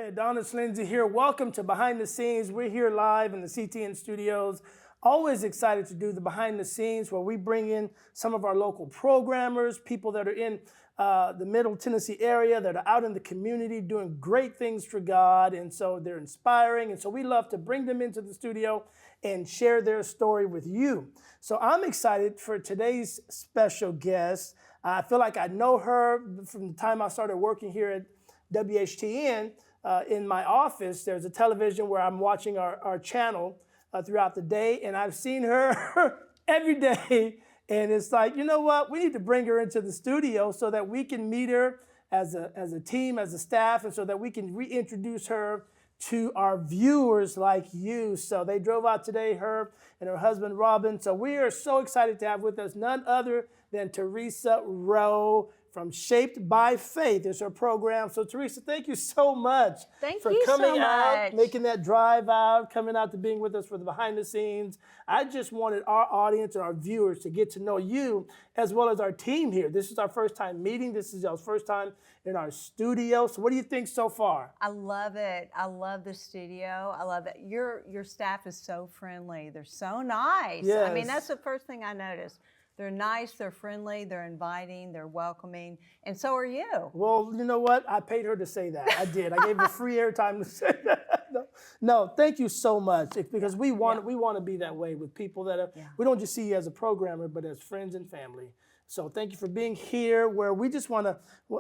Hey, Don, it's Lindsay here. Welcome to Behind the Scenes. We're here live in the CTN studios. Always excited to do the behind the scenes where we bring in some of our local programmers, people that are in the Middle Tennessee area, that are out in the community doing great things for God. And so they're inspiring. And so we love to bring them into the studio and share their story with you. So I'm excited for today's special guest. I feel like I know her from the time I started working here at WHTN. In my office, there's a television where I'm watching our channel throughout the day, and I've seen her every day. And it's like, you know what? We need to bring her into the studio so that we can meet her as a team, as a staff, and so that we can reintroduce her to our viewers like you. So they drove out today, her and her husband, Robin. So we are so excited to have with us none other than Theresa Rowe from Shaped by Faith is her program. So Theresa, thank you so much for coming out, making that drive out, coming out to being with us for the behind the scenes. I just wanted our audience and our viewers to get to know you as well as our team here. This is our first time meeting. This is our first time in our studio. So what do you think so far? I love it. I love the studio. I love it. Your staff is so friendly. They're so nice. Yes. I mean, that's the first thing I noticed. They're nice, they're friendly, they're inviting, they're welcoming, and so are you. Well, you know what? I paid her to say that. I did. I gave her free airtime to say that. No, thank you so much. It's because we want to be that way with people that are, we don't just see you as a programmer, but as friends and family. So thank you for being here, where we just want to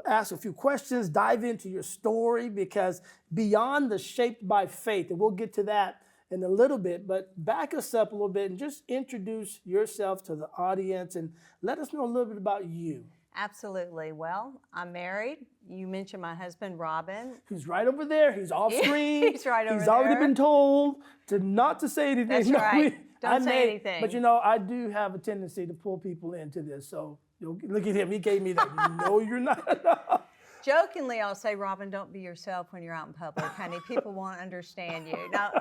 ask a few questions, dive into your story, because beyond the Shaped by Faith, and we'll get to that in a little bit, but back us up a little bit and just introduce yourself to the audience and let us know a little bit about you. Absolutely. Well, I'm married. You mentioned my husband, Robin. He's right over there. He's off screen. He's right over there. He's already been told not to say anything. That's right. Don't say anything. But you know, I do have a tendency to pull people into this. So look at him. He gave me that. No, you're not. Jokingly, I'll say, Robin, don't be yourself when you're out in public, honey. People won't understand you. Now,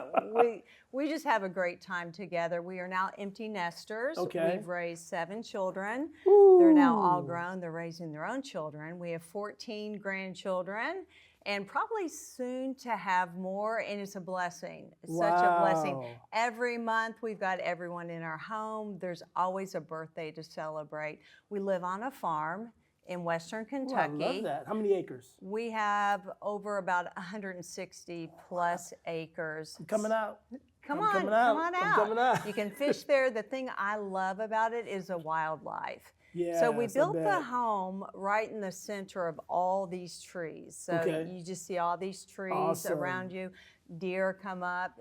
we just have a great time together. We are now empty nesters. Okay. We've raised 7 children. Ooh. They're now all grown. They're raising their own children. We have 14 grandchildren and probably soon to have more, and it's a blessing. It's such a blessing. Every month, we've got everyone in our home. There's always a birthday to celebrate. We live on a farm in Western Kentucky. I love that. How many acres? We have over about 160 plus acres. I'm coming out. Come on out. You can fish there. The thing I love about it is the wildlife. Yes, so we built the home right in the center of all these trees. So you just see all these trees around you. Deer come up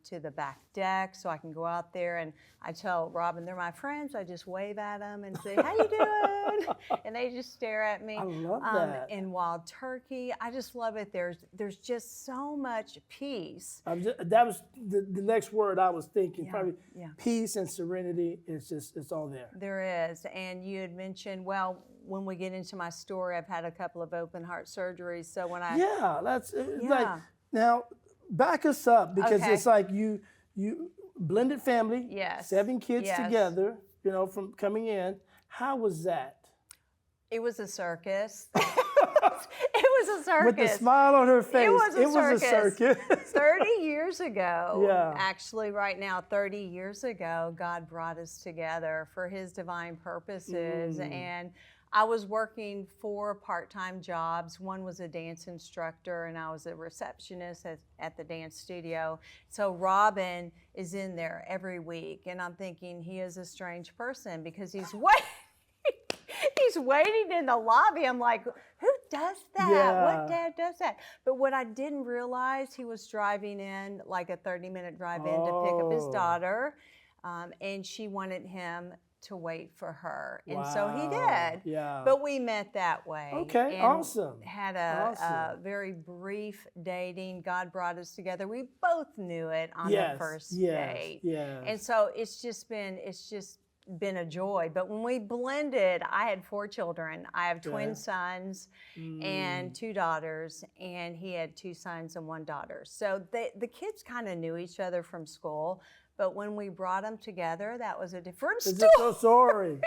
to the back deck, so I can go out there and I tell Robin, they're my friends. I just wave at them and say, how you doing? And they just stare at me. I love that. And wild turkey, I just love it. There's just so much peace. That was the next word I was thinking. Probably peace and serenity. It's all there. There is. And you had mentioned, well, when we get into my story, I've had a couple of open heart surgeries. So when I like now back us up, because it's like you blended family, 7 kids together, you know, from coming in. How was that? It was a circus. It was a circus. With the smile on her face. It was a circus. 30 years ago, Yeah. actually right now, 30 years ago, God brought us together for His divine purposes. And I was working 4 part-time jobs. One was a dance instructor, and I was a receptionist at the dance studio. So Robin is in there every week, and I'm thinking he is a strange person because he's waiting in the lobby. I'm like, who does that? Yeah. What dad does that? But what I didn't realize, he was driving in, like a 30-minute drive in to pick up his daughter, and she wanted him to wait for her. And so he did. Yeah. But we met that way. Okay, and awesome. Had a very brief dating. God brought us together. We both knew it on the first date. Yes. And so it's just been a joy. But when we blended, I had 4 children. I have twin sons and 2 daughters, and he had 2 sons and 1 daughter. So the kids kind of knew each other from school, But when we brought them together, that was a different Is story. it so sorry?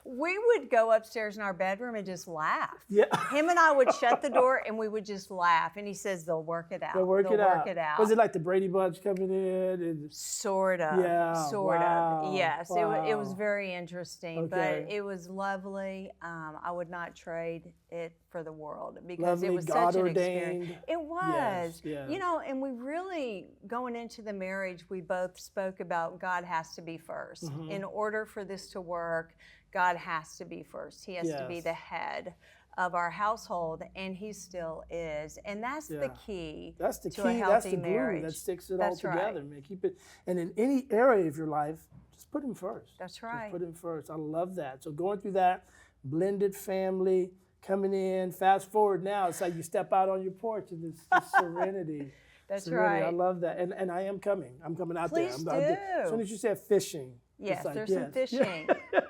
We would go upstairs in our bedroom and just laugh. Yeah. Him and I would shut the door and we would just laugh. And he says, they'll work it out. They'll work it out. Was it out. like the Brady Bunch coming in? Sort of. Yeah. Sort Wow. of. Yes. Wow. It was very interesting, Okay. but it was lovely. I would not trade it for the world because Lovely, it was God such an ordained. experience. It was. Yes. You know, and we really, going into the marriage, we both spoke about God has to be first. Mm-hmm. In order for this to work, God has to be first. He has to be Yes. the head of our household, and he still is. And that's the key That's the to key. a healthy That's the marriage. glue that sticks it That's all right. together, man. Keep it, and in any area of your life, just put him first. That's right. Just put him first. I love that. So going through that blended family, coming in, fast forward now, it's like you step out on your porch and this serenity. That's serenity. right. I love that. And I am coming. I'm coming out Please there. I'm out there. As do. soon as you said fishing. Yes, it's like, there's some yes. fishing.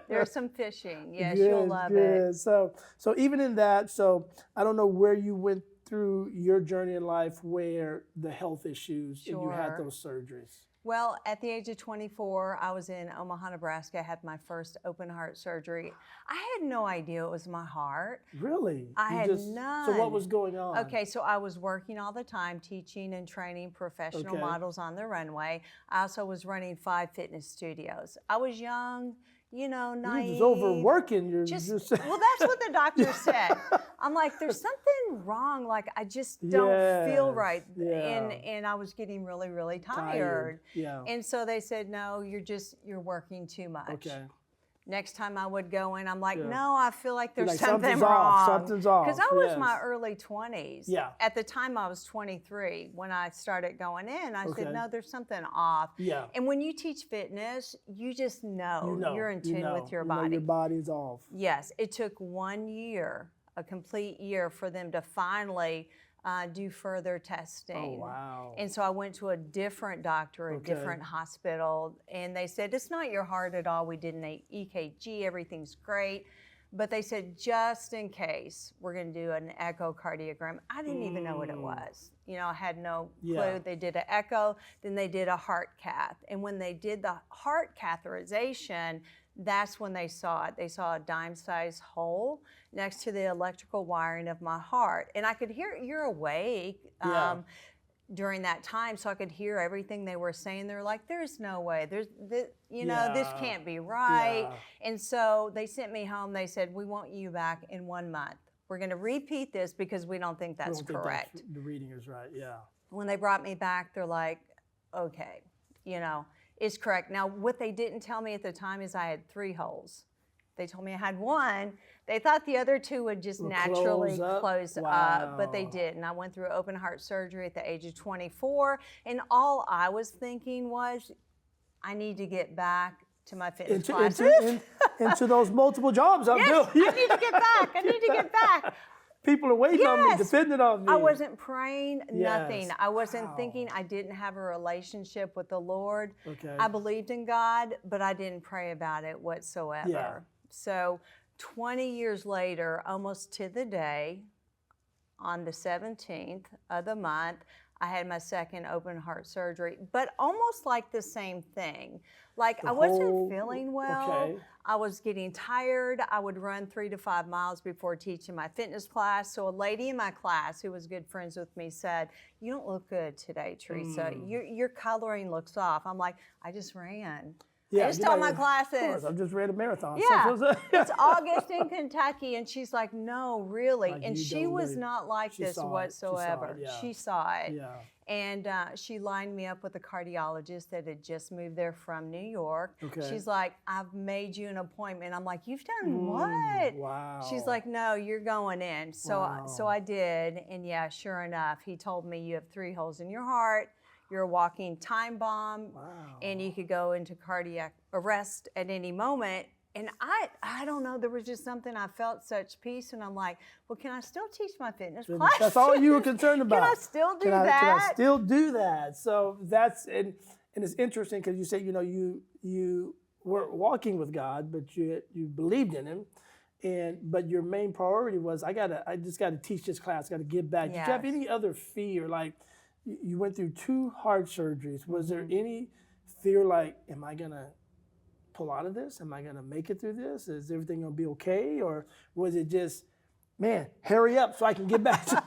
There's some fishing. Yes, Good, you'll love good. it. So even in that, so I don't know where you went through your journey in life where the health issues and you had Sure. those surgeries. Well, at the age of 24, I was in Omaha, Nebraska. I had my first open heart surgery. I had no idea it was my heart. Really? I You had So what none. was going on? Okay, so I was working all the time, teaching and training professional Okay. models on the runway. I also was running 5 fitness studios. I was young, you know, naive. You're just overworking. You're Just, just well, that's what the doctor said. I'm like, there's something wrong. Like, I just don't feel Yes, right. yeah. And I was getting really, really tired. Yeah. And so they said, no, you're working too much. Okay. Next time I would go in, I'm like, Yeah. no, I feel like there's like, something something's wrong. off, something's off, Because I was yes. my early 20s. Yeah. At the time, I was 23. When I started going in, I Okay. said, no, there's something off. Yeah. And when you teach fitness, you just know, you're in tune with your You know body. your body's off. Yes, it took 1 year, a complete year, for them to finally do further testing. Oh, wow. And so I went to a different doctor, a different hospital, and they said, it's not your heart at all. We did an EKG, everything's great. But they said, just in case, we're going to do an echocardiogram. I didn't even know what it was. You know, I had no clue. Yeah. They did an echo, then they did a heart cath. And when they did the heart catheterization, that's when they saw it. They saw a dime-sized hole next to the electrical wiring of my heart. And I could hear, you're awake during that time, so I could hear everything they were saying. They're like, there's no way. There's, this, you know, this can't be right. Yeah. And so they sent me home. They said, we want you back in 1 month. We're going to repeat this because we don't think that's correct. The reading is right, yeah. When they brought me back, they're like, okay, you know, it's correct. Now, what they didn't tell me at the time is I had 3 holes. They told me I had 1. They thought the other 2 would just naturally close up, but they didn't. I went through open heart surgery at the age of 24, and all I was thinking was, I need to get back to my fitness classes. Into those multiple jobs I'm doing. I need to get back. I need to get back. People are waiting on me, depending on me. I wasn't praying, nothing. Yes. I wasn't thinking. I didn't have a relationship with the Lord. Okay. I believed in God, but I didn't pray about it whatsoever. Yeah. So 20 years later, almost to the day, on the 17th of the month, I had my second open heart surgery, but almost like the same thing. Like I wasn't feeling well. Okay. I was getting tired. I would run 3 to 5 miles before teaching my fitness class. So a lady in my class who was good friends with me said, you don't look good today, Theresa. Your coloring looks off. I'm like, I just ran. I just told my classes. Of course, I've just ran a marathon. Yeah, So- it's August in Kentucky, and she's like, no, really. Like, and you she don't was really- not like she this saw it. whatsoever. She saw it. Yeah. And she lined me up with a cardiologist that had just moved there from New York. Okay. She's like, I've made you an appointment. I'm like, you've done what? Wow. She's like, no, you're going in. So, so I did. And yeah, sure enough, he told me you have 3 holes in your heart. You're a walking time bomb. Wow. And you could go into cardiac arrest at any moment. And I don't know, there was just something, I felt such peace, and I'm like, well, can I still teach my fitness class? That's all you were concerned about. Can I still do Can that? I still do that? So that's, and it's interesting because you say, you know, you were walking with God, but you believed in Him, but your main priority was, I just gotta teach this class, gotta give back. Did you have Yes. any other fear? Like, you went through 2 heart surgeries. Was there any fear like, am I going to pull out of this? Am I going to make it through this? Is everything going to be okay? Or was it just, man, hurry up so I can get back to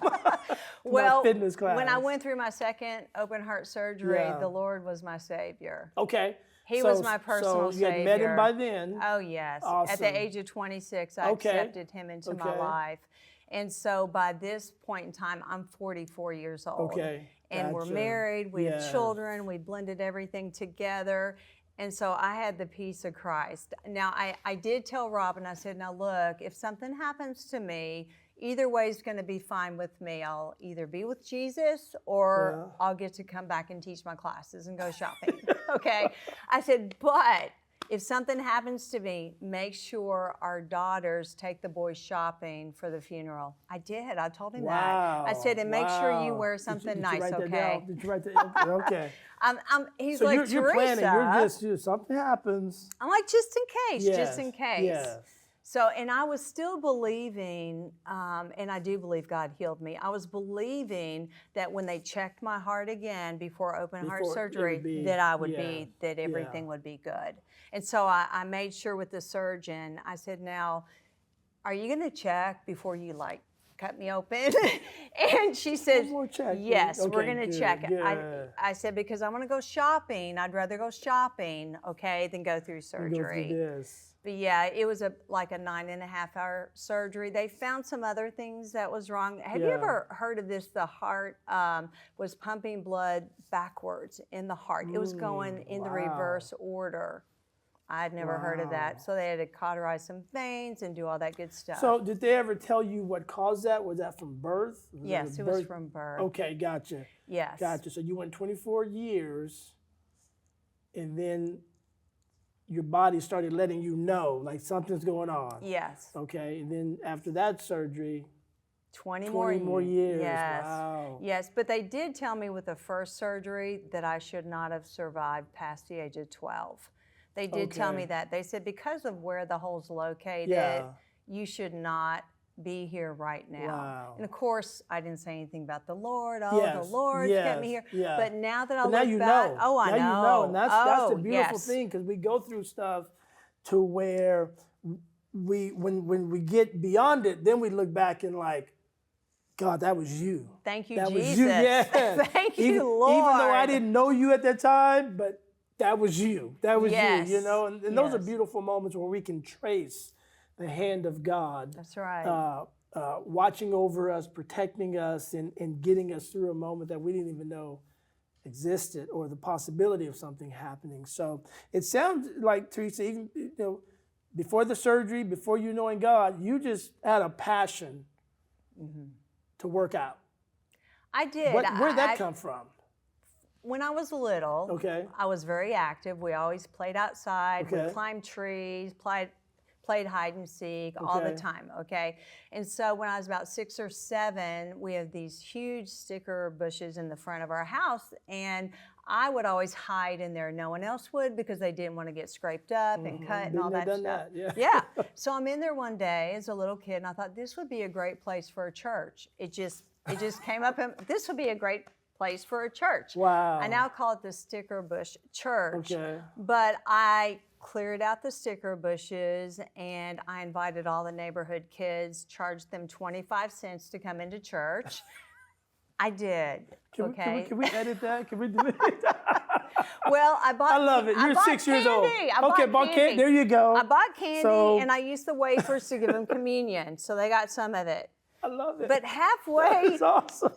my fitness class? When I went through my second open heart surgery, Yeah. the Lord was my Savior. Okay. He was my personal So you had met him by then. Oh, yes. Awesome. At the age of 26, I accepted him into my life. And so by this point in time, I'm 44 years old. Okay. And we're married, we have children, we blended everything together. And so I had the peace of Christ. Now, I did tell Robin, I said, now look, if something happens to me, either way is going to be fine with me. I'll either be with Jesus or I'll get to come back and teach my classes and go shopping. Okay. I said, but if something happens to me, make sure our daughters take the boys shopping for the funeral. I did. I told him that. I said, and make sure you wear something nice, okay? Did you write that down? Okay. He's so like, you're Theresa. planning. You're something happens. I'm like, just in case, Yes. just in case. Yes. So, and I was still believing, and I do believe God healed me. I was believing that when they checked my heart again before open heart surgery, that I would be, that everything would be good. And so I made sure with the surgeon, I said, now, are you going to check before you like cut me open? And she said, One more check, yes, okay, we're going to check. good. I said, because I want to go shopping. I'd rather go shopping, okay, than go through surgery. Go through this. But yeah, it was like a 9.5-hour surgery. They found some other things that was wrong. Have you ever heard of this? The heart was pumping blood backwards in the heart. It was going in the reverse order. I'd never heard of that. So they had to cauterize some veins and do all that good stuff. So did they ever tell you what caused that? Was that from birth? Yes, it was from birth. Okay, gotcha. Yes. Gotcha. So you went 24 years, and then your body started letting you know, like something's going on. Yes. Okay, and then after that surgery, 20 more years. Yes. Wow. Yes, but they did tell me with the first surgery that I should not have survived past the age of 12. They did tell me that. They said because of where the hole's located, you should not be here right now. Wow. And of course, I didn't say anything about the Lord. Oh, the Lord kept me here. Yeah. But now that I But now look you back, know. I know. Now you know, and that's the beautiful yes. thing, because we go through stuff to where when we get beyond it, then we look back and like, God, that was you. Thank you, that Jesus. was you. Yeah. Thank you, Lord. Even though I didn't know you at that time, but that was you. That was Yes. you know? And those are beautiful moments where we can trace the hand of God. That's right. Watching over us, protecting us, and getting us through a moment that we didn't even know existed, or the possibility of something happening. So it sounds like, Theresa, even before the surgery, before you knowing God, you just had a passion to work out. I did. Where'd that come from? When I was little, I was very active. We always played outside. We climbed trees, played hide and seek all the time, And so when I was about 6 or 7, we had these huge sticker bushes in the front of our house, and I would always hide in there. No one else would, because they didn't want to get scraped up and cut and all that stuff. Yeah. So I'm in there one day as a little kid, and I thought this would be a great place for a church. It just came up, and this would be a great place for a church. Wow. I now call it the Sticker Bush Church. Okay. But I cleared out the sticker bushes, and I invited all the neighborhood kids, charged them 25 cents to come into church. I did. Can we edit that? Can we do it? Well, I bought. I love it. You're 6 years old. Bought candy. There you go. I bought candy, and I used the wafers to give them communion, so they got some of it. I love it. But halfway. That's awesome.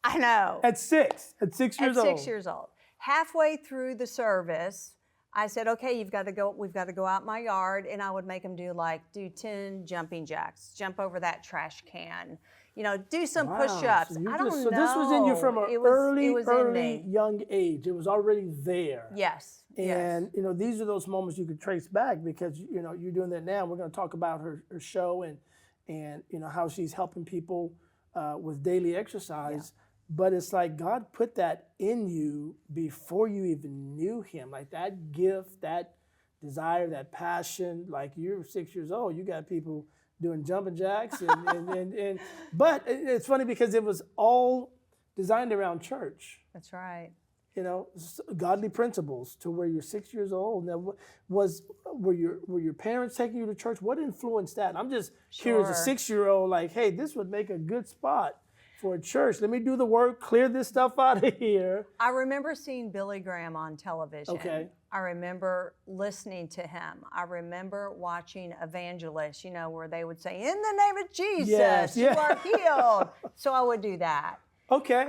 I know. At 6 years old. At 6 years old. Halfway through the service, I said, okay, we've got to go out in my yard, and I would make them do 10 jumping jacks, jump over that trash can, do some push-ups. So I don't know. So this was in you from an early young age. It was already there. Yes. And these are those moments you could trace back, because you're doing that now. We're going to talk about her show and how she's helping people with daily exercise. Yeah. But it's like God put that in you before you even knew Him. Like that gift, that desire, that passion. Like you're 6 years old, you got people doing jumping jacks, but it's funny because it was all designed around church. That's right. godly principles to where you're 6 years old. Now, were your parents taking you to church? What influenced that? I'm just curious, a Sure. 6-year-old, like, hey, this would make a good spot for a church. Let me do the work, clear this stuff out of here. I remember seeing Billy Graham on television. Okay. I remember listening to him. I remember watching evangelists, where they would say, "In the name of Jesus, Yes, you yeah. are healed." So I would do that. Okay.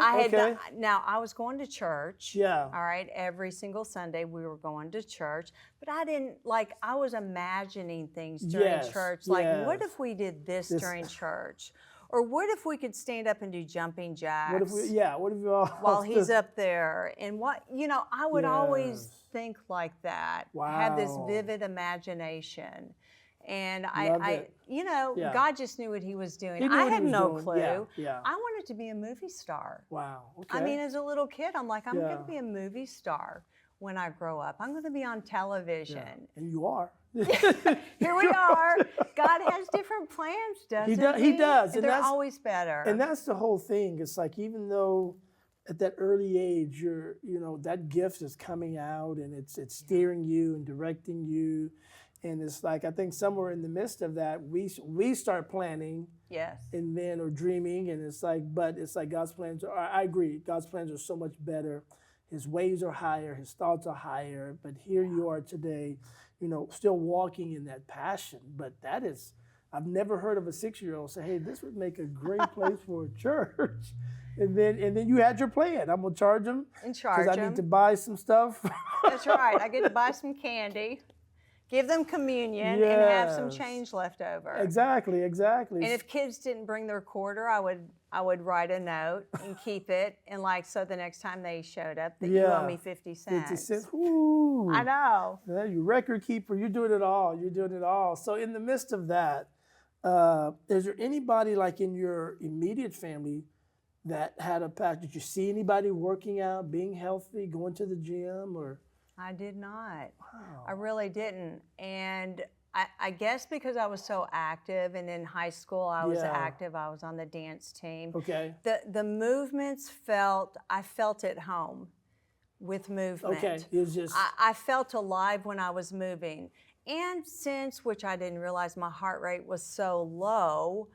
Now I was going to church. Yeah. All right. Every single Sunday we were going to church, but I was imagining things during Yes, church. Like, what yes. if we did this during church? Or what if we could stand up and do jumping jacks? What if you all while he's up there? And I would always Yes. think like that. Wow. Had this vivid imagination. And Love it. Yeah. God just knew what he was doing. He knew I what he had was no doing. clue. Yeah, yeah. I wanted to be a movie star. Wow. Okay. I mean, as a little kid, I'm like, I'm Yeah. going to be a movie star when I grow up. I'm going to be on television. And you are. Here we are. God has different plans, doesn't he? He does. And They're that's always better. And that's the whole thing. It's like, even though at that early age, that gift is coming out and it's steering you and directing you. And it's like, I think somewhere in the midst of that, we start planning Yes. and then, or dreaming. And it's like God's plans I agree. God's plans are so much better. His ways are higher. His thoughts are higher. But here you are today, still walking in that passion. But I've never heard of a 6-year-old say, hey, this would make a great place for a church. And then you had your plan. I'm going to charge them. And charge Because I them. need to buy some stuff. That's right. I get to buy some candy, give them communion, and have some Yes. change left over. Exactly. And if kids didn't bring their quarter, I would write a note and keep it. And so the next time they showed up, that you owe me 50 cents. 50 cents. Ooh. I know. Yeah, you record keeper. You're doing it all. So in the midst of that, is there anybody like in your immediate family that had a passion? Did you see anybody working out, being healthy, going to the gym, or? I did not. Wow. I really didn't. And I guess because I was so active, and in high school I was Yeah. active. I was on the dance team. Okay. The movements I felt at home with movement. Okay. It was just. I felt alive when I was moving. And which I didn't realize, my heart rate was so low,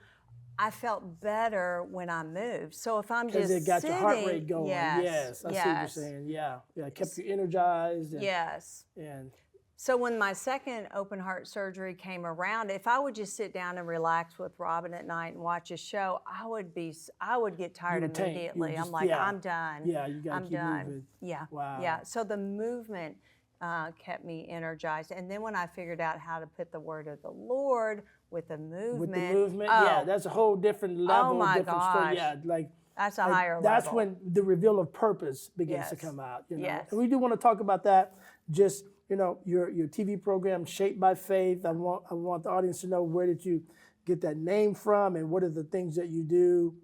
I felt better when I moved. So if I'm just Because it got sitting, your heart rate going. yes, I see what you're saying. Yeah. It kept you energized. And, yes. And So when my second open heart surgery came around, if I would just sit down and relax with Robin at night and watch a show, I would get tired You would tank. You immediately. would I'm just- like, yeah. I'm done. Yeah, you gotta I'm keep done. moving. Yeah. Wow. Yeah. So the movement kept me energized. And then when I figured out how to put the word of the Lord with the movement. with the movement, oh, yeah, that's a whole different level, my different story. gosh. Yeah, that's a like, higher that's level. when the reveal of purpose begins to Yes. come out. Yes. And we do want to talk about that. Just your TV program, Shaped by Faith. I want the audience to know, where did you get that name from, and what are the things that you do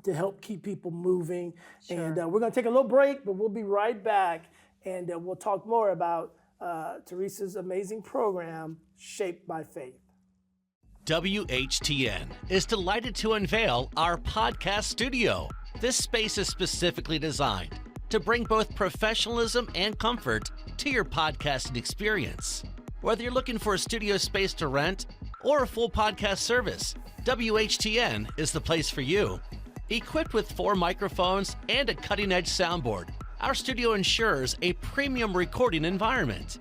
to help keep people moving. Sure. And we're going to take a little break, but we'll be right back, and we'll talk more about Theresa's amazing program, Shaped by Faith. WHTN is delighted to unveil our podcast studio. This space is specifically designed to bring both professionalism and comfort to your podcasting experience. Whether you're looking for a studio space to rent or a full podcast service, WHTN is the place for you. Equipped with 4 microphones and a cutting-edge soundboard, our studio ensures a premium recording environment.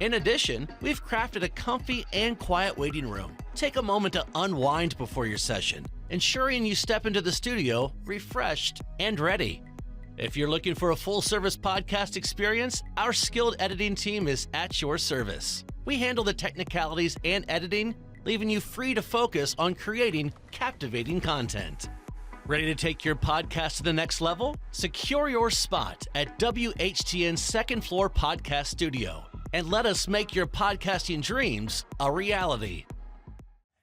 In addition, we've crafted a comfy and quiet waiting room. Take a moment to unwind before your session, ensuring you step into the studio refreshed and ready. If you're looking for a full-service podcast experience, our skilled editing team is at your service. We handle the technicalities and editing, leaving you free to focus on creating captivating content. Ready to take your podcast to the next level? Secure your spot at WHTN's second floor podcast studio, and let us make your podcasting dreams a reality.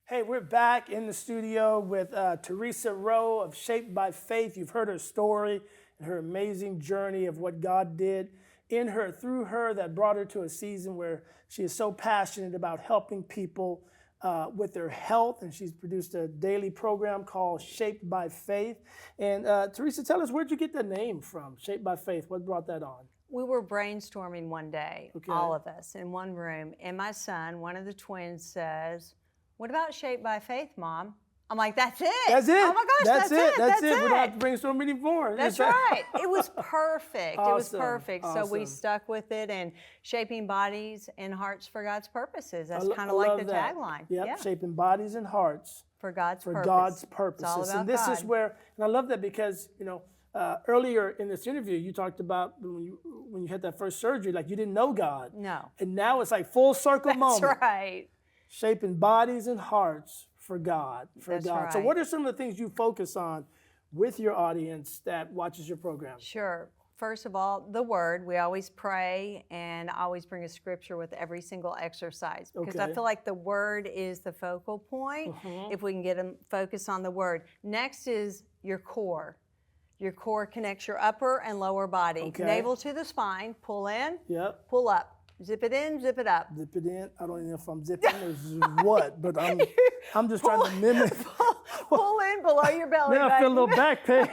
Hey, we're back in the studio with Theresa Rowe of Shaped by Faith. You've heard her story and her amazing journey of what God did in her, through her, that brought her to a season where she is so passionate about helping people with their health, and she's produced a daily program called Shaped by Faith. And Theresa, tell us, where'd you get the name from, Shaped by Faith? What brought that on? We were brainstorming one day, Okay. all of us in one room, and my son, one of the twins, says, "What about Shaped by Faith, Mom?" I'm like, "That's it. That's it. Oh my gosh, that's it. That's it. We don't have to brainstorm anymore. That's right. It was perfect. It was Awesome. perfect. So we Awesome. stuck with it, and shaping bodies and hearts for God's purposes. That's I kind of like love the that. tagline. Yep. Yeah. Shaping bodies and hearts For God's for purpose. God's It's purposes. all about And this God. is where, and I love that because, earlier in this interview, you talked about when you had that first surgery, like you didn't know God. No. And now it's like full circle That's moment. right. Shaping bodies and hearts for God. That's God. So right. what are some of the things you focus on with your audience that watches your program? Sure. First of all, the word. We always pray and I always bring a scripture with every single exercise because I Okay. feel like the word is the focal point if we can get them focused on the word. Next is your core. Your core connects your upper and lower body. Okay. Navel to the spine, pull in, Yep. pull up. Zip it in, zip it up. Zip it in. I don't even know if I'm zipping or what, but I'm just trying to mimic. Pull in below your belly Now I feel a little back pain.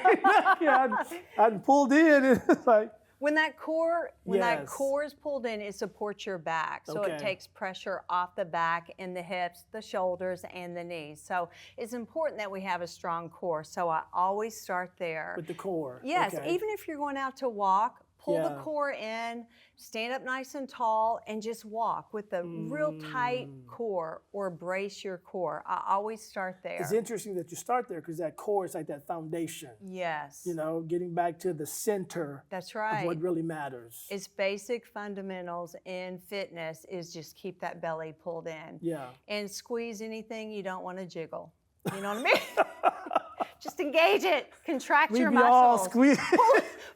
I pulled in. And it's like, When that core Yes. is pulled in, it supports your back. So Okay. it takes pressure off the back and the hips, the shoulders, and the knees. So it's important that we have a strong core. So I always start there. with the core. Yes, Okay. even if you're going out to walk, pull the Yeah. core in, stand up nice and tall, and just walk with a real tight core or brace your core. I always start there. It's interesting that you start there because that core is like that foundation. Yes. Getting back to the center That's of right. what really matters. It's basic fundamentals in fitness is just keep that belly pulled in. Yeah. And squeeze anything you don't want to jiggle. You know what I mean? Just engage it, contract We your be all muscles, squeeze.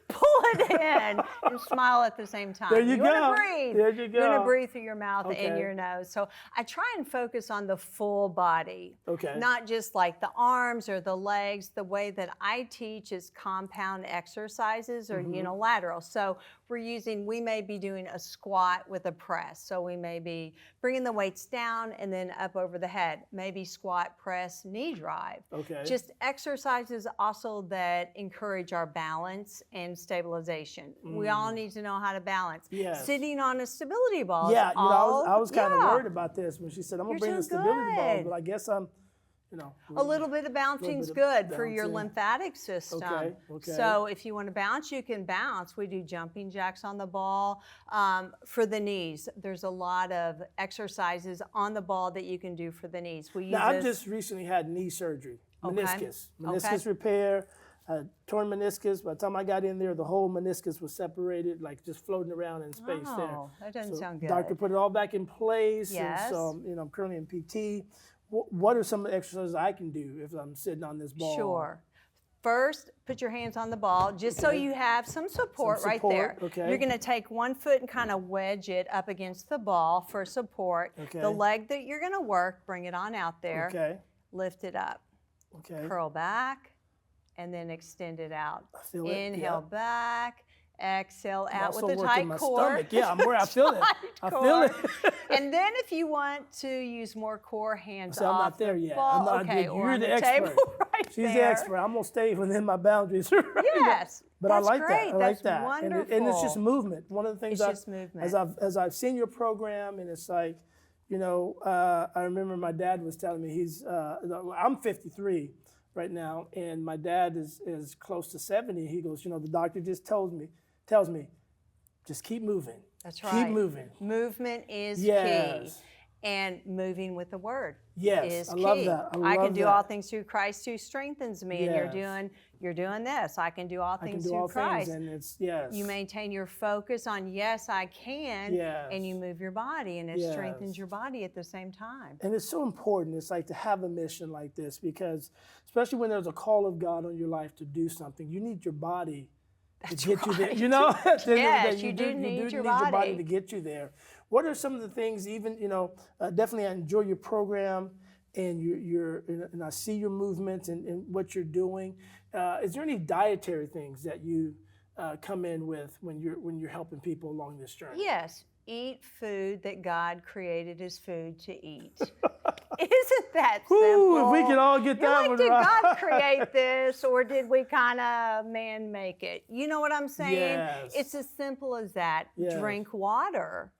pull it in, and smile at the same time. There you want go. to breathe. There you You want to go. breathe through your mouth and Okay. your nose. So I try and focus on the full body. Okay. Not just like the arms or the legs. The way that I teach is compound exercises or Mm-hmm. unilateral. So we may be doing a squat with a press. So we may be bringing the weights down and then up over the head. Maybe squat, press, knee drive. Okay. Just exercises also that encourage our balance and stabilization. We all need to know how to balance. Yes. Sitting on a stability ball. Yeah, is I was kind of yeah. worried about this when she said, I'm going to You're bring the doing stability balls, good. but I guess I'm, A little bit of bouncing is bit good of for your bouncing. lymphatic system. Okay. So if you want to bounce, you can bounce. We do jumping jacks on the ball. For the knees, there's a lot of exercises on the ball that you can do for the knees. We use Now, I've this- just recently had knee surgery, Okay. meniscus repair, torn meniscus. By the time I got in there, the whole meniscus was separated, like just floating around in space there. Oh, that doesn't sound good. Doctor put it all back in place. Yes. And so, I'm currently in PT. What are some of the exercises I can do if I'm sitting on this ball? Sure. First, put your hands on the ball just so Okay. you have some support, Some right there. support, okay. You're going to take one foot and kind of wedge it up against the ball for support. Okay. The leg that you're going to work, bring it on out there. Okay. Lift it up. Okay. Curl back and then extend it out. I feel it, Inhale yeah. back. Exhale I'm out also with a working tight my core. stomach. Yeah, I feel it. Tight I feel core. it. And then if you want to use more core, hands See, I'm off not there the yet. ball. I'm not, okay, you're or on the the expert. table right She's there. the expert. I'm gonna stay within my boundaries. Yes, But that's I like great. that. I like That's that. wonderful. And it's just movement. One of the things It's just movement. as I've seen your program, and it's like, I remember my dad was telling me I'm 53 right now, and my dad is close to 70. He goes, the doctor just tells me, just keep moving. That's right. Keep moving. Movement is Yes. key. And moving with the word Yes, is I key. love that. I can love do that. all things through Christ who strengthens me. And Yes. you're doing this. I can do all I can things do through all Christ. things, and it's yes. You maintain your focus on yes, I can, Yes. and you move your body, and it Yes. strengthens your body at the same time. And it's so important. It's like to have a mission like this because, especially when there's a call of God on your life to do something, you need your body to get you there. right. You know, At the end of the Yes, day, you do need your your body body. to get you there. What are some of the things? Even definitely I enjoy your program and and I see your movements and what you're doing. Is there any dietary things that you come in with when you're helping people along this journey? Yes, eat food that God created as food to eat. Isn't that Whew, simple? if we could all get You're that like, one did right. God create this, or did we kind of man make it? You know what I'm saying? Yes. It's as simple as that. Yes. Drink water.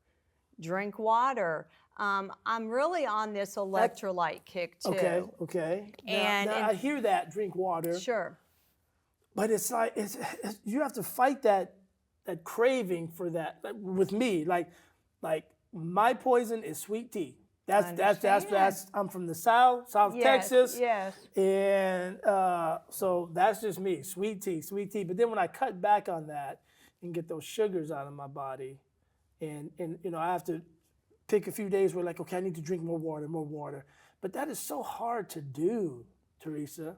Drink water. I'm really on this electrolyte kick too. Okay. And I hear that, drink water. Sure. But it's like you have to fight that craving for that. Like, with me, like my poison is sweet tea. That's I'm from the South Texas. Yes. And so that's just me, sweet tea. But then when I cut back on that and get those sugars out of my body, and I have to pick a few days where like, okay, I need to drink more water. But that is so hard to do, Theresa.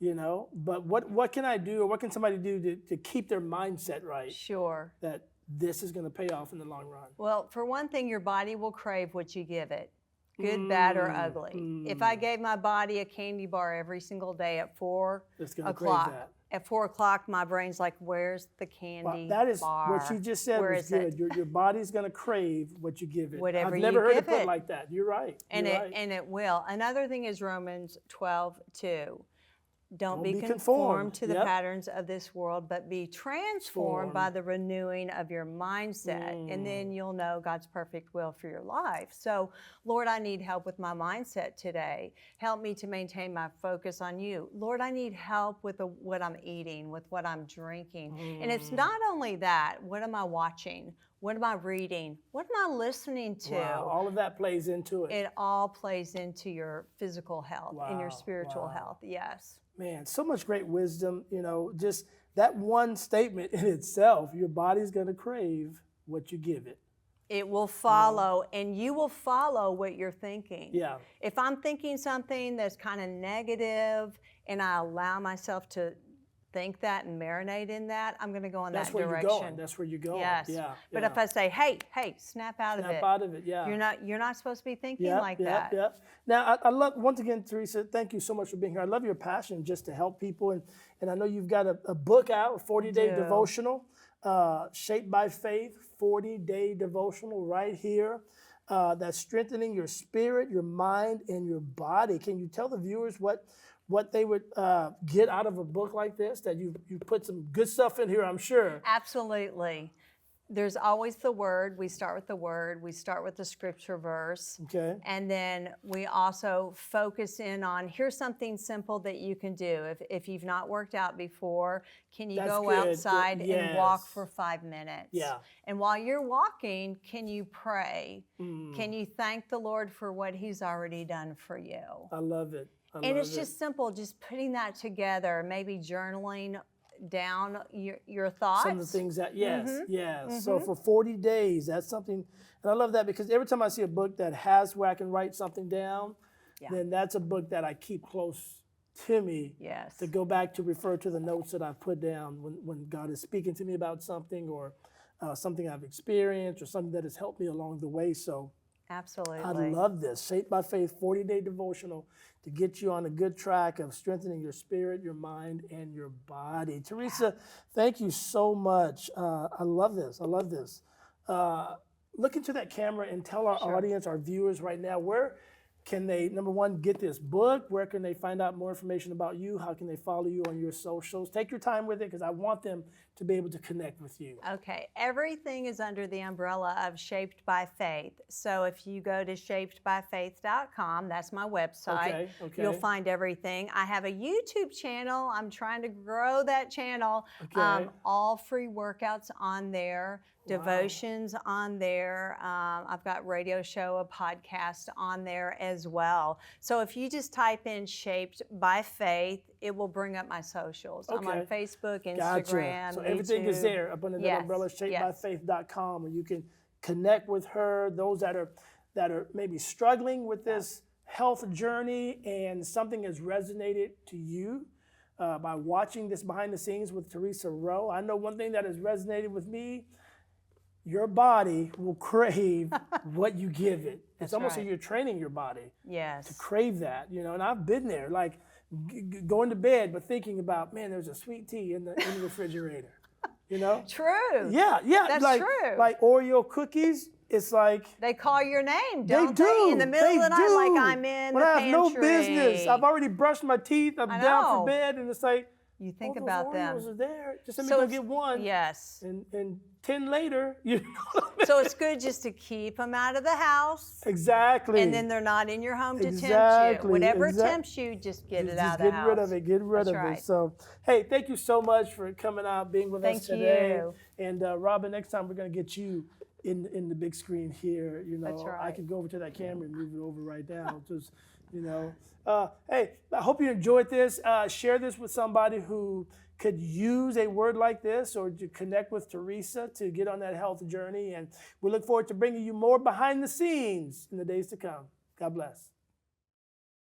But what can I do, or what can somebody do to keep their mindset right? Sure. That this is going to pay off in the long run. Well, for one thing, your body will crave what you give it, good, bad, or ugly. If I gave my body a candy bar every single day at 4 It's gonna crave o'clock, that. at 4 o'clock, my brain's like, "Where's the candy That is bar? what you just said Where was is it?" good. Your body's going to crave what you give it. Whatever I've never you heard give it put it. like that. You're right. And You're it right. and it will. Another thing is Romans 12:2. Don't be conformed. conformed to the Yep. patterns of this world, but be transformed by the renewing of your mindset. And then you'll know God's perfect will for your life. So, Lord, I need help with my mindset today. Help me to maintain my focus on you. Lord, I need help with what I'm eating, with what I'm drinking. And it's not only that, what am I watching? What am I reading? What am I listening to? Wow, all of that plays into it. It all plays into your physical health and your Wow, spiritual wow. health. Yes. Man, so much great wisdom, just that one statement in itself, your body's going to crave what you give it. It will follow, and you will follow what you're thinking. Yeah. If I'm thinking something that's kind of negative and I allow myself to think that and marinate in that, I'm going to go in that direction. That's where you're going. Yes. Yeah. But if I say, hey, snap out of it. Snap out of it, yeah. You're not supposed to be thinking like that. Yep. Now, I love, once again, Theresa, thank you so much for being here. I love your passion just to help people. And I know you've got a book out, a 40-day devotional, Shaped by Faith, 40-day devotional right here. That's strengthening your spirit, your mind, and your body. Can you tell the viewers what they would get out of a book like this? That you put some good stuff in here, I'm sure. Absolutely. There's always the word. We start with the word. We start with the scripture verse. Okay. And then we also focus in on, here's something simple that you can do. If you've not worked out before, can you That's go good. outside and walk Yes. for 5 minutes? Yeah. And while you're walking, can you pray? Can you thank the Lord for what he's already done for you? I love it. And it's just simple, just putting that together, maybe journaling down your thoughts. Some of the things that, yes. So for 40 days, that's something, and I love that because every time I see a book that has where I can write something down, then that's a book that I keep close to me to go back to refer to the notes that I've put down when God is speaking to me about something or something I've experienced or something that has helped me along the way. So absolutely. I love this. Shaped by Faith 40-day devotional to get you on a good track of strengthening your spirit, your mind, and your body. Theresa, thank you so much. I love this. Look into that camera and tell our audience, our viewers right now, where can they, number one, get this book? Where can they find out more information about you? How can they follow you on your socials? Take your time with it because I want them to be able to connect with you. Okay, everything is under the umbrella of Shaped by Faith. So if you go to shapedbyfaith.com, that's my website, Okay. you'll find everything. I have a YouTube channel. I'm trying to grow that channel. All free workouts on there. Devotions on there. I've got radio show, a podcast on there as well. So if you just type in Shaped by Faith, it will bring up my socials. I'm on Facebook, Instagram, So everything is there up under the umbrella, shapedbyfaith.com, where you can connect with her. Those that are maybe struggling with this health journey and something has resonated to you by watching this behind the scenes with Theresa Rowe. I know one thing that has resonated with me. Your body will crave what you give it. It's almost like you're training your body to crave that, and I've been there, like going to bed, but thinking about, man, there's a sweet tea in the refrigerator, True. Yeah. That's like, true. Like Oreo cookies, it's like They call your name, they don't do. they? In the middle of the night, do. like I'm in when the I have pantry. no business. I've already brushed my teeth. I'm I down know. for bed, and it's like, You think those about Oreos them. are there. Just let me So go it's- get one. Yes. And 10 later, you know. So it's good just to keep them out of the house. Exactly. And then they're not in your home to tempt Exactly, you. Whatever exact- tempts you, just get it Just out of the get house. rid of it. Get rid That's of right. it. So, hey, thank you so much for coming out, being with us Thank today. you. And Robin, next time we're going to get you in the big screen here. You know, That's right. I could go over to that camera and move it over right now. Just, you know. Hey, I hope you enjoyed this. Share this with somebody who could use a word like this, or to connect with Theresa to get on that health journey. And we look forward to bringing you more behind the scenes in the days to come. God bless.